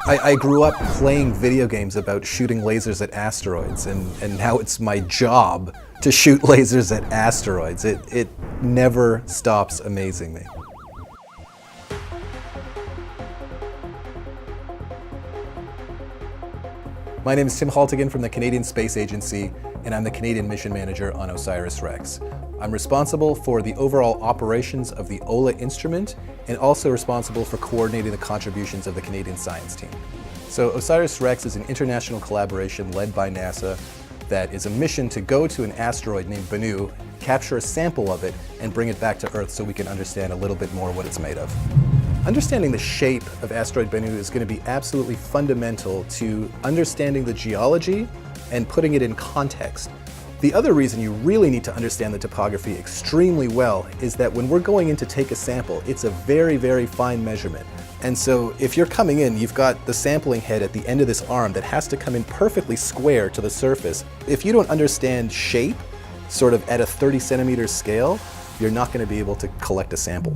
I grew up playing video games about shooting lasers at asteroids, and now it's my job to shoot lasers at asteroids. It never stops amazing me. My name is Tim Haltigan from the Canadian Space Agency, and I'm the Canadian Mission Manager on OSIRIS-REx. I'm responsible for the overall operations of the OLA instrument and also responsible for coordinating the contributions of the Canadian science team. So OSIRIS-REx is an international collaboration led by NASA that is a mission to go to an asteroid named Bennu, capture a sample of it, and bring it back to Earth so we can understand a little bit more what it's made of. Understanding the shape of asteroid Bennu is going to be absolutely fundamental to understanding the geology and putting it in context. The other reason you really need to understand the topography extremely well is that when we're going in to take a sample, it's a very, very fine measurement. And so if you're coming in, you've got the sampling head at the end of this arm that has to come in perfectly square to the surface. If you don't understand shape, sort of at a 30 centimeter scale, you're not going to be able to collect a sample.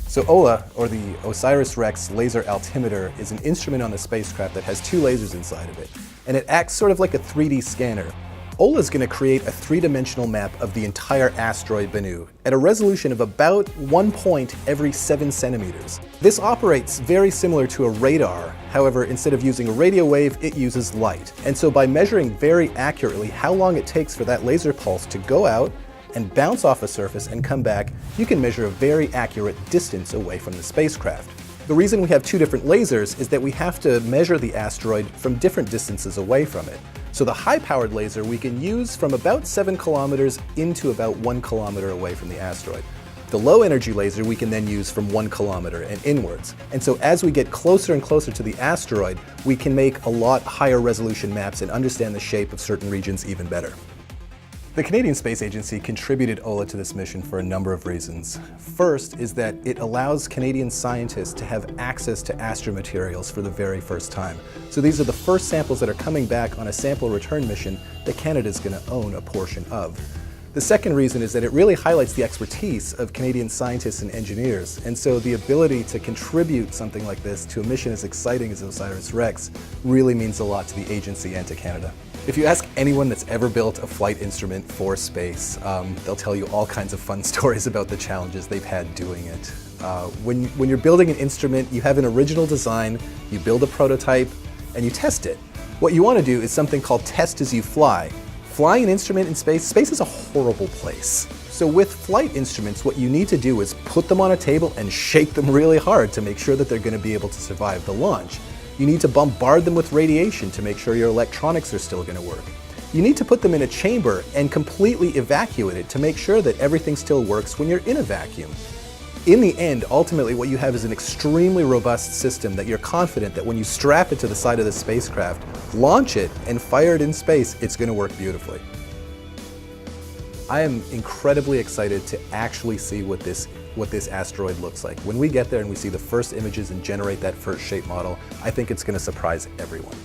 So OLA, or the OSIRIS-REx Laser Altimeter, is an instrument on the spacecraft that has two lasers inside of it, and it acts sort of like a 3D scanner. OLA is going to create a three-dimensional map of the entire asteroid Bennu at a resolution of about 1 point every 7 centimeters. This operates very similar to a radar. However, instead of using a radio wave, it uses light. And so by measuring very accurately how long it takes for that laser pulse to go out and bounce off a surface and come back, you can measure a very accurate distance away from the spacecraft. The reason we have two different lasers is that we have to measure the asteroid from different distances away from it. So the high-powered laser we can use from about 7 kilometers into about 1 kilometer away from the asteroid. The low-energy laser we can then use from 1 kilometer and inwards. And so as we get closer and closer to the asteroid, we can make a lot higher resolution maps and understand the shape of certain regions even better. The Canadian Space Agency contributed OLA to this mission for a number of reasons. First is that it allows Canadian scientists to have access to astromaterials for the very first time. So these are the first samples that are coming back on a sample return mission that Canada is going to own a portion of. The second reason is that it really highlights the expertise of Canadian scientists and engineers, and so the ability to contribute something like this to a mission as exciting as OSIRIS-REx really means a lot to the agency and to Canada. If you ask anyone that's ever built a flight instrument for space, they'll tell you all kinds of fun stories about the challenges they've had doing it. When you're building an instrument, you have an original design, you build a prototype, and you test it. What you want to do is something called test as you fly. Flying an instrument in space is a horrible place. So with flight instruments, what you need to do is put them on a table and shake them really hard to make sure that they're going to be able to survive the launch. You need to bombard them with radiation to make sure your electronics are still going to work. You need to put them in a chamber and completely evacuate it to make sure that everything still works when you're in a vacuum. In the end, ultimately what you have is an extremely robust system that you're confident that when you strap it to the side of the spacecraft, launch it, and fire it in space, it's going to work beautifully. I am incredibly excited to actually see what this asteroid looks like. When we get there and we see the first images and generate that first shape model, I think it's going to surprise everyone.